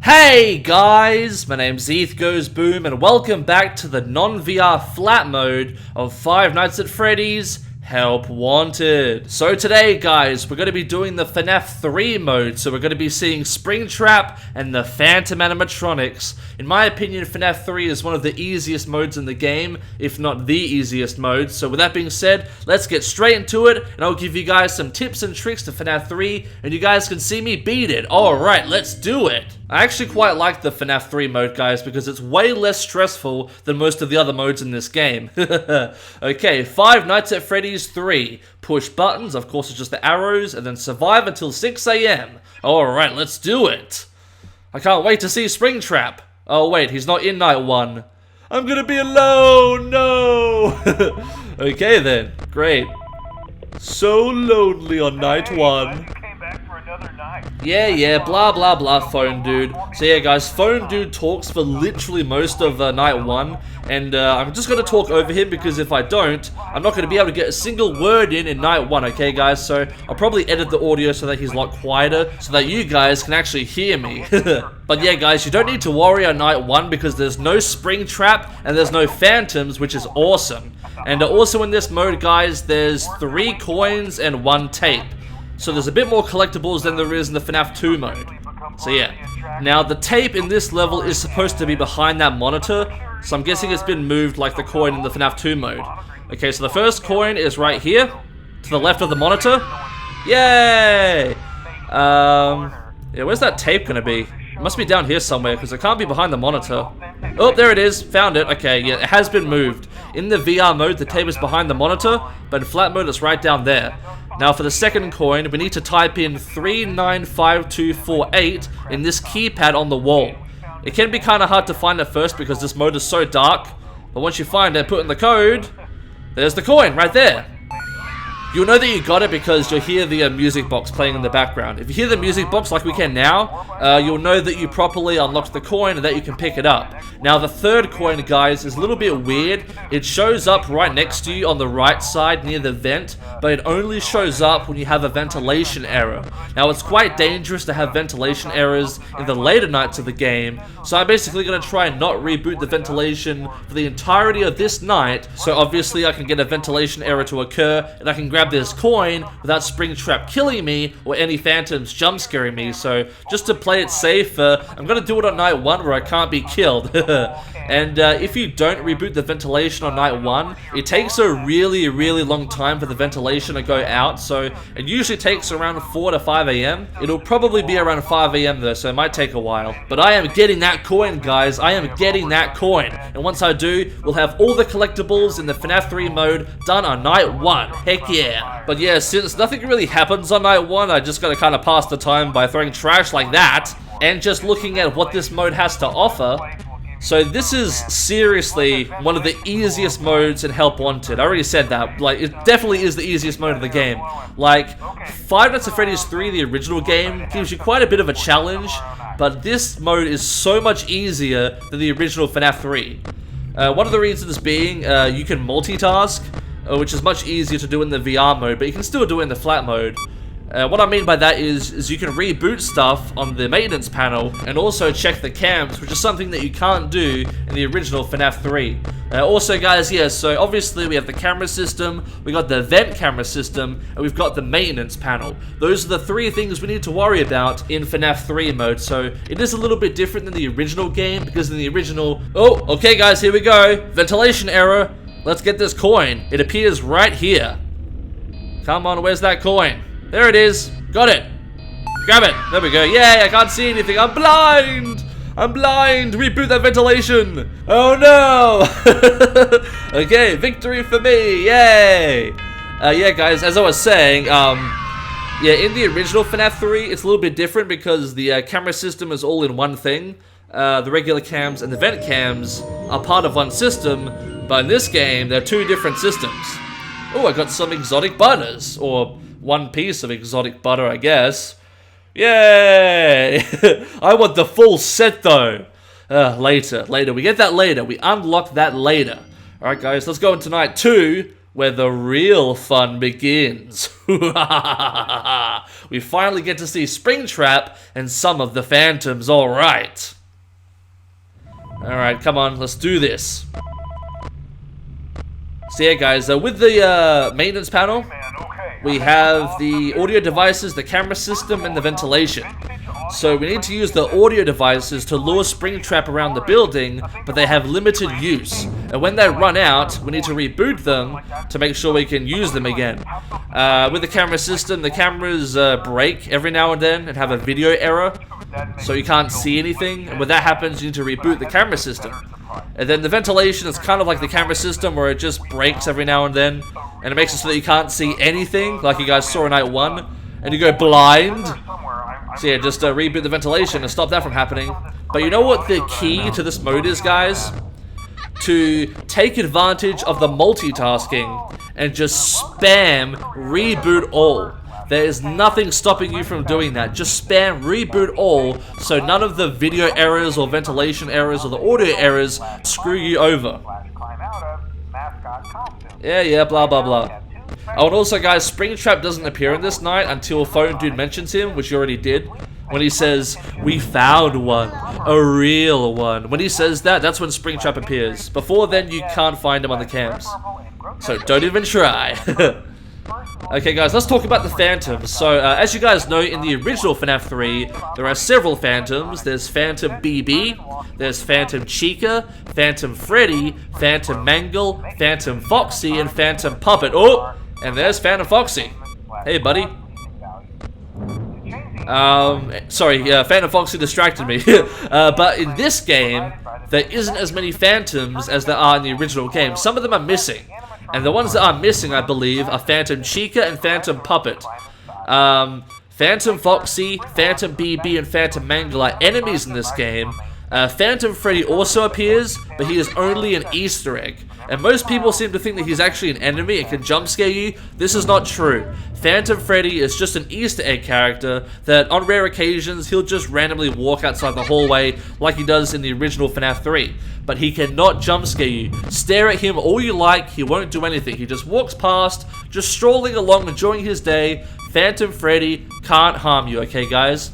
Hey guys, my name's EthGoesBOOM and welcome back to the non-VR flat mode of Five Nights at Freddy's Help Wanted. So today guys, we're going to be doing the FNAF 3 mode, so we're going to be seeing Springtrap and the Phantom animatronics. In my opinion, FNAF 3 is one of the easiest modes in the game, if not the easiest mode. So with that being said, let's get straight into it, and I'll give you guys some tips and tricks to FNAF 3, and you guys can see me beat it. Alright, let's do it! I actually quite like the FNAF 3 mode, guys, because it's way less stressful than most of the other modes in this game. Okay, Five Nights at Freddy's 3. Push buttons, of course it's just the arrows, and then survive until 6 AM. Alright, let's do it! I can't wait to see Springtrap. Oh wait, he's not in night 1. I'm gonna be alone, no! Okay then, great. So lonely on night 1. Yeah, blah blah blah, phone dude. So yeah guys, phone dude talks for literally most of night 1, and I'm just gonna talk over him because if I don't, I'm not gonna be able to get a single word in night 1, okay guys? So I'll probably edit the audio so that he's a lot quieter, so that you guys can actually hear me. But yeah guys, you don't need to worry on night 1 because there's no Springtrap and there's no phantoms, which is awesome. And also in this mode guys, there's 3 coins and 1 tape. So there's a bit more collectibles than there is in the FNAF 2 mode. So yeah. Now the tape in this level is supposed to be behind that monitor, so I'm guessing it's been moved like the coin in the FNAF 2 mode. Okay, so the first coin is right here, to the left of the monitor. Yay! Yeah, where's that tape gonna be? It must be down here somewhere, because it can't be behind the monitor. Oh, there it is. Found it. Okay, yeah, it has been moved. In the VR mode, the tape is behind the monitor, but in flat mode, it's right down there. Now for the second coin, we need to type in 395248 in this keypad on the wall. It can be kind of hard to find at first because this mode is so dark, but once you find it, put in the code, there's the coin right there. You'll know that you got it because you'll hear the music box playing in the background. If you hear the music box like we can now, you'll know that you properly unlocked the coin and that you can pick it up. Now the third coin, guys, is a little bit weird. It shows up right next to you on the right side near the vent, but it only shows up when you have a ventilation error. Now it's quite dangerous to have ventilation errors in the later nights of the game, so I'm basically going to try and not reboot the ventilation for the entirety of this night, so obviously I can get a ventilation error to occur and I can grab this coin without Springtrap killing me or any phantoms jump scaring me. So just to play it safe, I'm gonna do it on night 1 where I can't be killed. And if you don't reboot the ventilation on night 1, it takes a really long time for the ventilation to go out, so it usually takes around 4 to 5 AM. It'll probably be around 5 AM though, so it might take a while. But I am getting that coin, guys. I am getting that coin. And once I do, we'll have all the collectibles in the FNAF 3 mode done on night 1. Heck yeah. But yeah, since nothing really happens on night 1, I just gotta kind of pass the time by throwing trash like that, and just looking at what this mode has to offer. So this is seriously one of the easiest modes in Help Wanted. I already said that. Like, it definitely is the easiest mode of the game. Like, Five Nights at Freddy's 3, the original game, gives you quite a bit of a challenge, but this mode is so much easier than the original FNAF 3. One of the reasons being, you can multitask, which is much easier to do in the VR mode, but you can still do it in the flat mode. What I mean by that is you can reboot stuff on the maintenance panel and also check the cams, which is something that you can't do in the original FNAF 3. Also guys, yeah, so obviously we have the camera system, we got the vent camera system, and we've got the maintenance panel. Those are the 3 things we need to worry about in FNAF 3 mode, so it is a little bit different than the original game, because in the original... Oh, okay guys, here we go. Ventilation error. Let's get this coin. It appears right here. Come on, where's that coin? There it is. Got it. Grab it. There we go. Yay, I can't see anything. I'm blind. I'm blind. Reboot that ventilation. Oh no. Okay, victory for me. Yay. Yeah, guys, as I was saying, yeah, in the original FNAF 3, it's a little bit different because the camera system is all in one thing. The regular cams and the vent cams are part of one system, but in this game, they're 2 different systems. Oh, I got some exotic butters, or 1 piece of exotic butter, I guess. Yay! I want the full set, though. Later. We get that later. We unlock that later. Alright, guys, let's go into night 2, where the real fun begins. We finally get to see Springtrap and some of the Phantoms, alright. Alright, come on, let's do this. So yeah guys, with the maintenance panel, we have the audio devices, the camera system, and the ventilation. So we need to use the audio devices to lure Springtrap around the building, but they have limited use. And when they run out, we need to reboot them to make sure we can use them again. With the camera system, the cameras break every now and then and have a video error, so you can't see anything. And when that happens, you need to reboot the camera system. And then the ventilation is kind of like the camera system, where it just breaks every now and then, and it makes it so that you can't see anything, like you guys saw in Night 1, and you go blind. So yeah, just reboot the ventilation and stop that from happening. But you know what the key to this mode is, guys? To take advantage of the multitasking and just spam reboot all. There is nothing stopping you from doing that. Just spam reboot all, so none of the video errors or ventilation errors or the audio errors screw you over. Yeah, blah blah blah. Oh, and also guys, Springtrap doesn't appear in this night until Phone Dude mentions him, which you already did. When he says, "We found one, a real one." When he says that, that's when Springtrap appears. Before then, you can't find him on the cams. So don't even try. Okay guys, let's talk about the Phantoms. So, as you guys know, in the original FNAF 3, there are several Phantoms. There's Phantom BB, there's Phantom Chica, Phantom Freddy, Phantom Mangle, Phantom Foxy, and Phantom Puppet. Oh, and there's Phantom Foxy. Hey buddy. Sorry, Phantom Foxy distracted me. But in this game, there isn't as many Phantoms as there are in the original game. Some of them are missing. And the ones that are missing, I believe, are Phantom Chica and Phantom Puppet. Phantom Foxy, Phantom BB, and Phantom Mangle are enemies in this game. Phantom Freddy also appears, but he is only an Easter egg. And most people seem to think that he's actually an enemy and can jump scare you. This is not true. Phantom Freddy is just an Easter egg character that on rare occasions he'll just randomly walk outside the hallway like he does in the original FNAF 3. But he cannot jump scare you. Stare at him all you like, he won't do anything. He just walks past, just strolling along, enjoying his day. Phantom Freddy can't harm you, okay guys?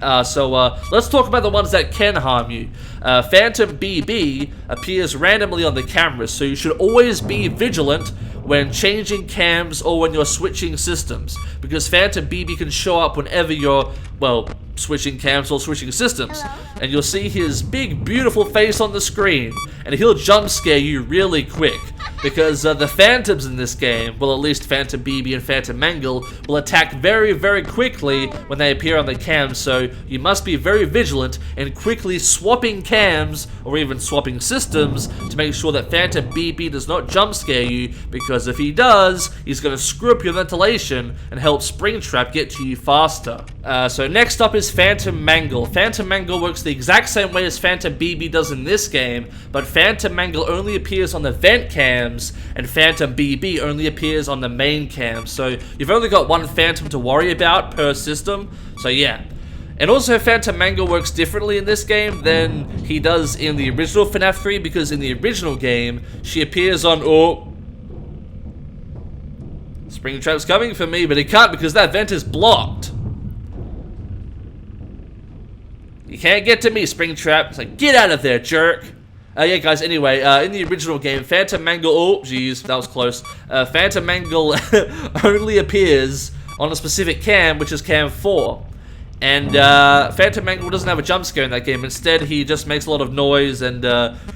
Let's talk about the ones that can harm you. Phantom BB appears randomly on the cameras, so you should always be vigilant when changing cams or when you're switching systems, because Phantom BB can show up whenever you're, well, switching cams or switching systems, and you'll see his big beautiful face on the screen, and he'll jump scare you really quick, because the Phantoms in this game, well, at least Phantom BB and Phantom Mangle, will attack very, very quickly when they appear on the cams, so you must be very vigilant in quickly swapping cams or even swapping systems to make sure that Phantom BB does not jump scare you, because if he does, he's going to screw up your ventilation and help Springtrap get to you faster. So next up is Phantom Mangle. Phantom Mangle works the exact same way as Phantom BB does in this game, but Phantom Mangle only appears on the vent cams, and Phantom BB only appears on the main cam. So you've only got one Phantom to worry about per system, so yeah. And also Phantom Mangle works differently in this game than he does in the original FNAF 3, because in the original game, she appears on... Oh, Springtrap's coming for me, but he can't because that vent is blocked. You can't get to me, Springtrap. It's like, get out of there, jerk. Yeah, guys, anyway, in the original game, Phantom Mangle... Oh, jeez, that was close. Phantom Mangle only appears on a specific cam, which is cam 4. And Phantom Mangle doesn't have a jump scare in that game. Instead, he just makes a lot of noise and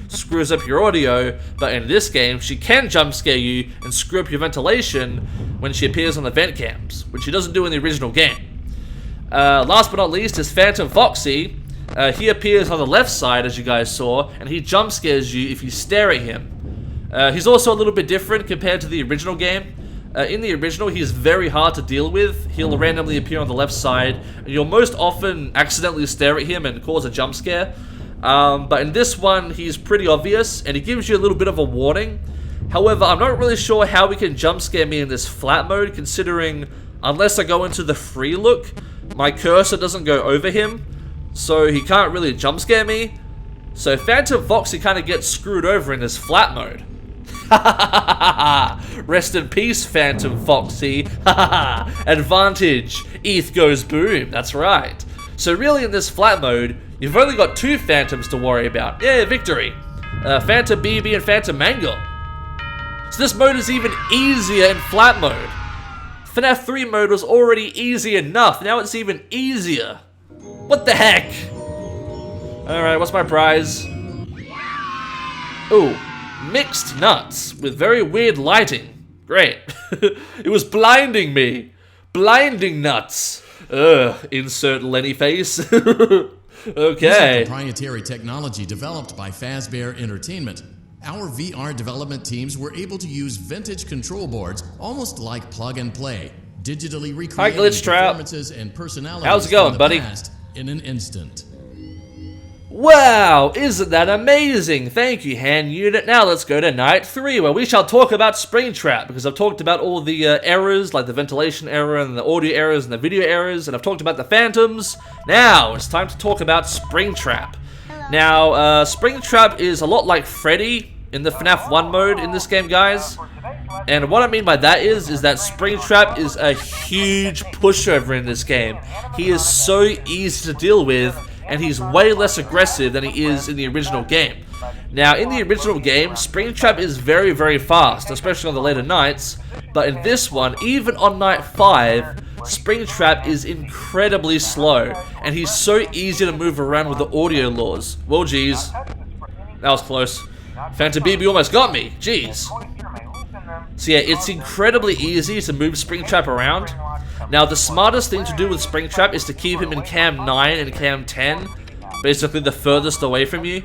screws up your audio. But in this game, she can jump scare you and screw up your ventilation when she appears on the vent cams, which she doesn't do in the original game. Last but not least is Phantom Foxy. He appears on the left side, as you guys saw, and he jump scares you if you stare at him. He's also a little bit different compared to the original game. In the original, he's very hard to deal with. He'll randomly appear on the left side, and you'll most often accidentally stare at him and cause a jump scare. But in this one, he's pretty obvious, and he gives you a little bit of a warning. However, I'm not really sure how he can jump scare me in this flat mode, considering unless I go into the free look, my cursor doesn't go over him, so he can't really jump scare me. So Phantom Foxy kind of gets screwed over in this flat mode. Rest in peace, Phantom Foxy. Advantage. EthGoesBOOM. That's right. So really in this flat mode, you've only got 2 phantoms to worry about. Yeah, victory. Phantom BB and Phantom Mangle. So this mode is even easier in flat mode. FNAF 3 mode was already easy enough. Now it's even easier. What the heck? Alright, what's my prize? Ooh, mixed nuts with very weird lighting. Great. It was blinding me. Blinding nuts. Insert Lenny face. Okay. Proprietary technology developed by Fazbear Entertainment. Our VR development teams were able to use vintage control boards, almost like plug and play, digitally recreating performances and personalities. How's it going, from the buddy? past in an instant. Wow, isn't that amazing? Thank you, hand unit. Now let's go to night 3, where we shall talk about Springtrap, because I've talked about all the errors, like the ventilation error and the audio errors and the video errors, and I've talked about the phantoms. Now it's time to talk about Springtrap. Now, Springtrap is a lot like Freddy in the FNAF 1 mode in this game, guys. And what I mean by that is that Springtrap is a huge pushover in this game. He is so easy to deal with, and he's way less aggressive than he is in the original game. Now, in the original game, Springtrap is very, very fast, especially on the later nights. But in this one, even on night 5, Springtrap is incredibly slow, and he's so easy to move around with the audio laws. Well, geez. That was close. Phantom BB almost got me. Jeez. So yeah, it's incredibly easy to move Springtrap around. Now, the smartest thing to do with Springtrap is to keep him in cam 9 and cam 10, basically the furthest away from you.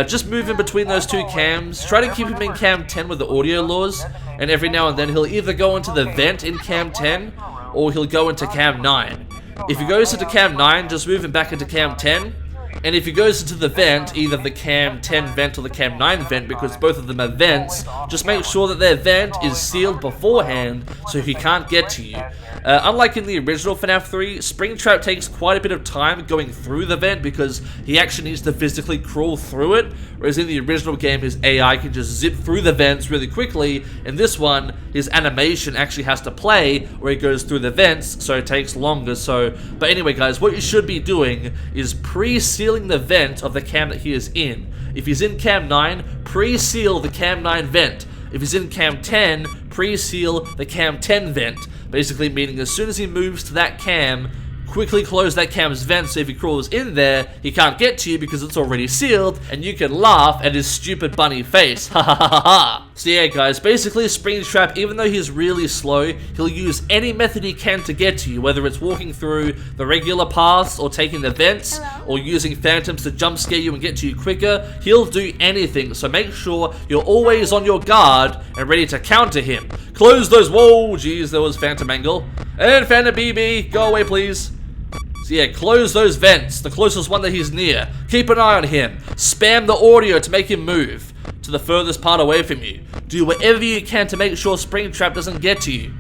Just move in between those 2 cams. Try to keep him in cam 10 with the audio laws, and every now and then he'll either go into the vent in cam 10, or he'll go into cam 9. If he goes into cam 9, just move him back into cam 10. And if he goes into the vent, either the cam 10 vent or the cam 9 vent, because both of them are vents, just make sure that their vent is sealed beforehand so he can't get to you. Unlike in the original FNAF 3, Springtrap takes quite a bit of time going through the vent because he actually needs to physically crawl through it, whereas in the original game his AI can just zip through the vents really quickly. In this one, his animation actually has to play where he goes through the vents, so it takes longer. But anyway, guys, what you should be doing is pre-sealing the vent of the cam that he is in. If he's in cam 9, pre-seal the cam 9 vent. If he's in cam 10, pre-seal the cam 10 vent. Basically meaning as soon as he moves to that cam, quickly close that cam's vent so if he crawls in there, he can't get to you because it's already sealed, and you can laugh at his stupid bunny face. Ha ha ha ha ha. So yeah, guys, basically Springtrap, even though he's really slow, he'll use any method he can to get to you, whether it's walking through the regular paths or taking the vents or using phantoms to jump scare you and get to you quicker. He'll do anything, so make sure you're always on your guard and ready to counter him. Close those. Whoa, geez, there was Phantom Angle. And Phantom BB, go away please. So yeah, close those vents, the closest one that he's near. Keep an eye on him. Spam the audio to make him move to the furthest part away from you. Do whatever you can to make sure Springtrap doesn't get to you.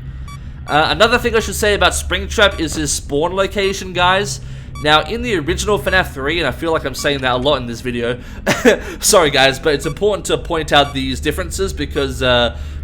Another thing I should say about Springtrap is his spawn location, guys. Now, in the original FNAF 3, and I feel like I'm saying that a lot in this video, sorry guys, but it's important to point out these differences because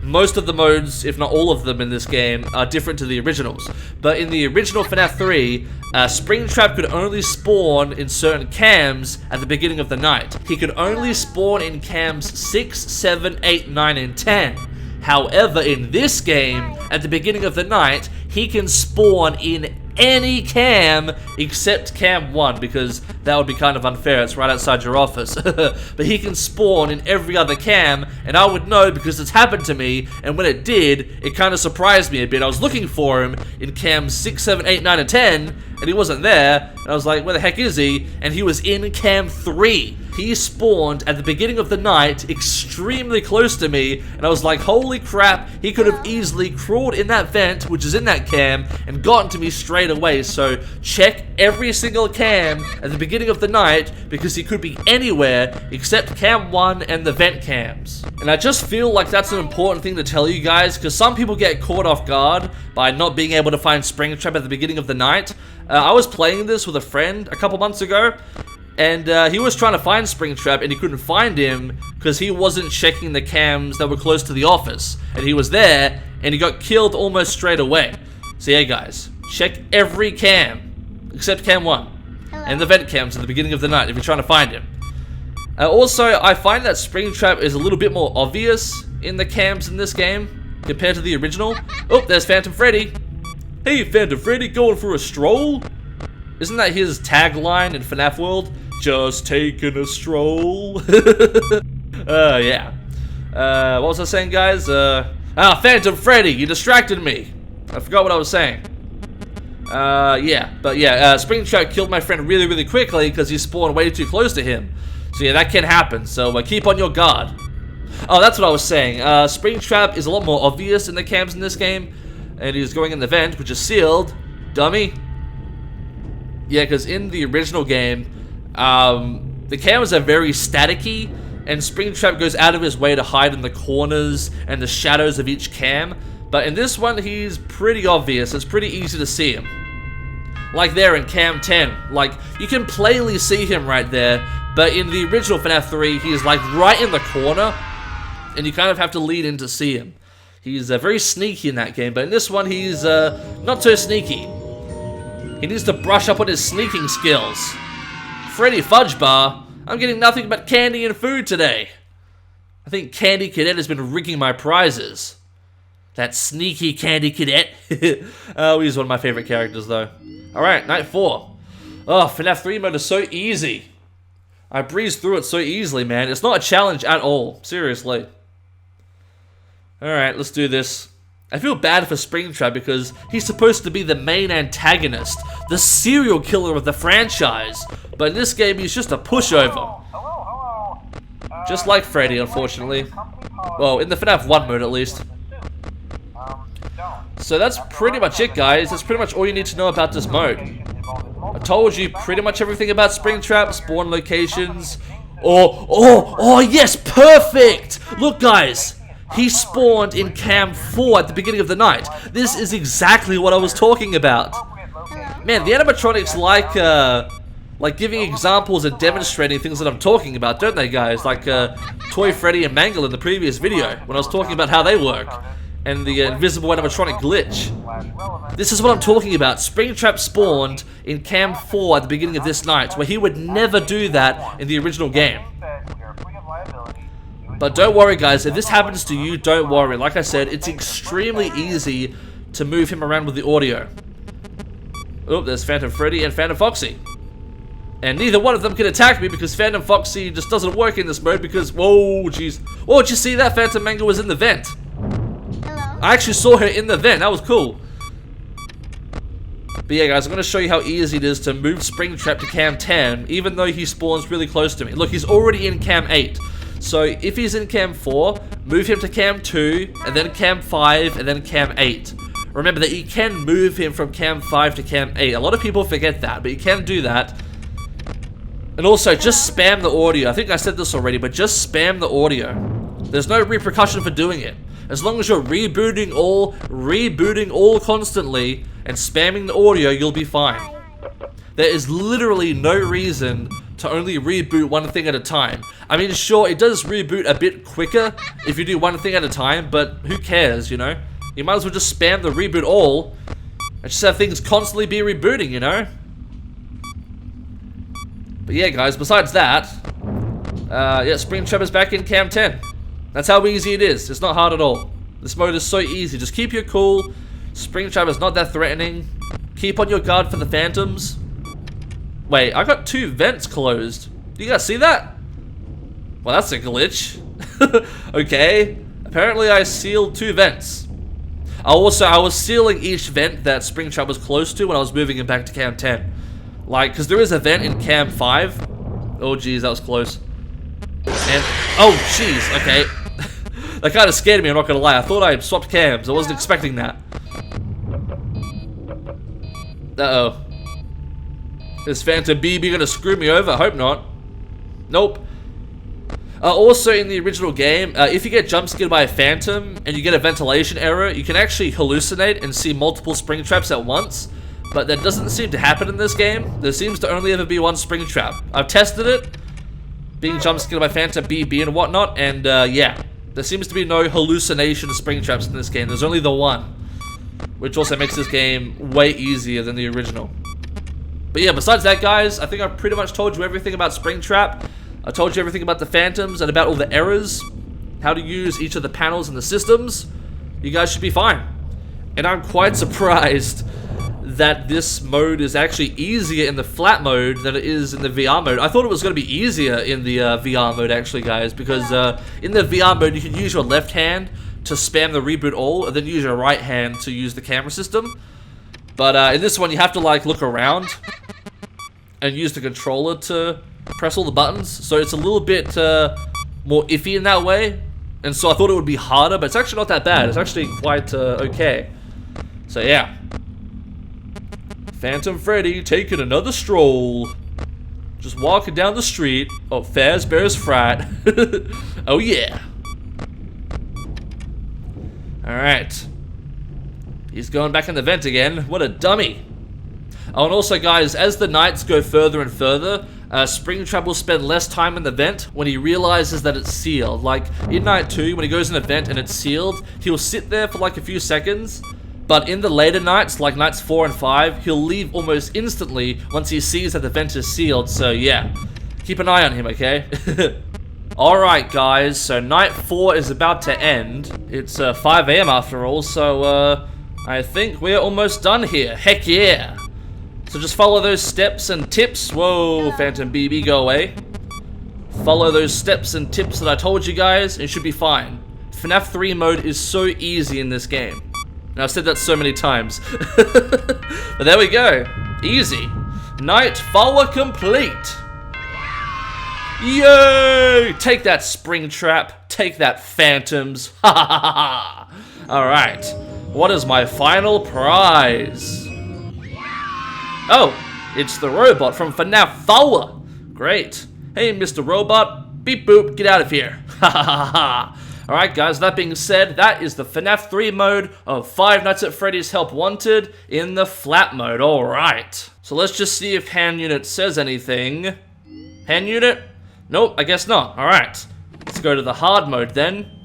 most of the modes, if not all of them in this game, are different to the originals. But in the original FNAF 3, Springtrap could only spawn in certain cams at the beginning of the night. He could only spawn in cams 6, 7, 8, 9, and 10. However, in this game, at the beginning of the night, he can spawn in any cam except cam 1, because that would be kind of unfair. It's right outside your office. But he can spawn in every other cam, and I would know because it's happened to me, and when it did, it kind of surprised me a bit. I was looking for him in cams 6, 7, 8, 9, and 10, and he wasn't there, and I was like, where the heck is he? And he was in cam 3. He spawned at the beginning of the night, extremely close to me, and I was like, holy crap, he could have easily crawled in that vent, which is in that cam, and gotten to me straight away. So check every single cam at the beginning of the night, because he could be anywhere except cam 1 and the vent cams. And I just feel like that's an important thing to tell you guys, because some people get caught off guard by not being able to find Springtrap at the beginning of the night. I was playing this with a friend a couple months ago, and he was trying to find Springtrap and he couldn't find him because he wasn't checking the cams that were close to the office. And he was there, and he got killed almost straight away. So yeah, guys, check every cam, except cam 1. And the vent cams at the beginning of the night if you're trying to find him. Also, I find that Springtrap is a little bit more obvious in the cams in this game compared to the original. Oh, there's Phantom Freddy. Hey, Phantom Freddy, going for a stroll? Isn't that his tagline in FNAF World? Just taking a stroll. Yeah. What was I saying, guys? Phantom Freddy, you distracted me. I forgot what I was saying. Springtrap killed my friend really, really quickly because he spawned way too close to him. So yeah, that can happen, so keep on your guard. Oh, that's what I was saying. Springtrap is a lot more obvious in the cams in this game, and he's going in the vent, which is sealed. Dummy. Yeah, because in the original game, the cameras are very staticky, and Springtrap goes out of his way to hide in the corners and the shadows of each cam. But in this one, he's pretty obvious. It's pretty easy to see him. Like there in cam 10. Like, you can plainly see him right there. But in the original FNAF 3, he's like right in the corner. And you kind of have to lean in to see him. He's very sneaky in that game. But in this one, he's not so sneaky. He needs to brush up on his sneaking skills. Freddy Fudge Bar, I'm getting nothing but candy and food today. I think Candy Cadet has been rigging my prizes. That sneaky Candy Cadet. Oh, he's one of my favorite characters, though. Alright, night 4. Oh, FNAF 3 mode is so easy. I breezed through it so easily, man. It's not a challenge at all. Seriously. Alright, let's do this. I feel bad for Springtrap because he's supposed to be the main antagonist, the serial killer of the franchise. But in this game, he's just a pushover. Just like Freddy, unfortunately. Well, in the FNAF 1 mode, at least. So that's pretty much it, guys. That's pretty much all you need to know about this mode. I told you pretty much everything about Springtrap, spawn locations. Oh, yes, perfect! Look, guys. He spawned in cam 4 at the beginning of the night. This is exactly what I was talking about. Man, the animatronics like giving examples and demonstrating things that I'm talking about, don't they, guys? Like Toy Freddy and Mangle in the previous video when I was talking about how they work. And the invisible animatronic glitch. This is what I'm talking about. Springtrap spawned in cam 4 at the beginning of this night, where he would never do that in the original game. But don't worry, guys, if this happens to you, don't worry. Like I said, it's extremely easy to move him around with the audio. Oh, there's Phantom Freddy and Phantom Foxy. And neither one of them can attack me because Phantom Foxy just doesn't work in this mode because, whoa, jeez. Oh, did you see that? Phantom Mangle was in the vent. I actually saw her in the vent. That was cool. But yeah, guys, I'm going to show you how easy it is to move Springtrap to cam 10, even though he spawns really close to me. Look, he's already in cam 8. So if he's in cam 4, move him to cam 2, and then cam 5, and then cam 8. Remember that you can move him from cam 5 to cam 8. A lot of people forget that, but you can do that. And also, just spam the audio. I think I said this already, but just spam the audio. There's no repercussion for doing it. As long as you're rebooting all constantly, and spamming the audio, you'll be fine. There is literally no reason to only reboot one thing at a time. I mean, sure, it does reboot a bit quicker if you do one thing at a time, but who cares, you know? You might as well just spam the reboot all, and just have things constantly be rebooting, you know? But yeah, guys, besides that, yeah, Springtrap is back in cam 10. That's how easy it is. It's not hard at all. This mode is so easy. Just keep your cool. Springtrap is not that threatening. Keep on your guard for the phantoms. Wait, I got 2 vents closed. You guys see that? Well, that's a glitch. Okay. Apparently I sealed 2 vents. I was sealing each vent that Springtrap was close to when I was moving him back to cam 10. Like, because there is a vent in cam 5. Oh, geez, that was close. And, oh, jeez, okay. That kind of scared me, I'm not gonna lie. I thought I had swapped cams. I wasn't expecting that. Uh-oh. Is Phantom BB gonna screw me over? I hope not. Nope. Also, in the original game, if you get jump scared by a phantom and you get a ventilation error, you can actually hallucinate and see multiple Springtraps at once. But that doesn't seem to happen in this game. There seems to only ever be one Springtrap. I've tested it. being jump scared by Phantom BB and whatnot, and yeah. There seems to be no hallucination Springtraps in this game. There's only the one, which also makes this game way easier than the original. But yeah, besides that, guys, I think I've pretty much told you everything about Springtrap. I told you everything about the Phantoms and about all the errors, how to use each of the panels and the systems. You guys should be fine. And I'm quite surprised that this mode is actually easier in the flat mode than it is in the VR mode. I thought it was going to be easier in the VR mode, actually, guys, because in the VR mode, you can use your left hand to spam the reboot all, and then use your right hand to use the camera system. But in this one, you have to, like, look around and use the controller to press all the buttons. So it's a little bit more iffy in that way. And so I thought it would be harder, but it's actually not that bad. It's actually quite okay. So, yeah. Phantom Freddy taking another stroll. Just walking down the street. Oh, Fazbear's Fright. Oh, yeah. Alright. He's going back in the vent again. What a dummy. Oh, and also, guys, as the nights go further and further, Springtrap will spend less time in the vent when he realizes that it's sealed. Like, in night 2, when he goes in a vent and it's sealed, he'll sit there for like a few seconds. But in the later nights, like nights 4 and 5, he'll leave almost instantly once he sees that the vent is sealed. So yeah, keep an eye on him, okay? Alright, guys, so night 4 is about to end. It's 5 AM after all, so I think we're almost done here. Heck yeah! So just follow those steps and tips. Whoa, Phantom BB, go away. Follow those steps and tips that I told you guys, and you should be fine. FNAF 3 mode is so easy in this game. And I've said that so many times. But there we go. Easy. Night 4 complete. Yay! Take that, Springtrap. Take that, Phantoms. Ha ha ha ha. Alright. What is my final prize? Oh, it's the robot from FNAF 4. Great. Hey, Mr. Robot. Beep boop, get out of here. Ha ha ha ha. Alright, guys, that being said, that is the FNAF 3 mode of Five Nights at Freddy's Help Wanted in the flat mode. Alright. So let's just see if Hand Unit says anything. Hand Unit? Nope, I guess not. Alright. Let's go to the hard mode then.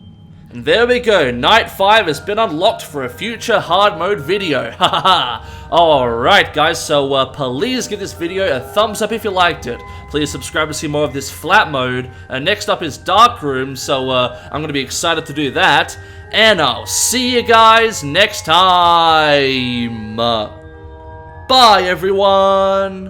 And there we go. Night 5 has been unlocked for a future hard mode video. Haha. Alright, guys, so please give this video a thumbs up if you liked it. Please subscribe to see more of this flat mode. Next up is Dark Room, so I'm going to be excited to do that. And I'll see you guys next time. Bye, everyone.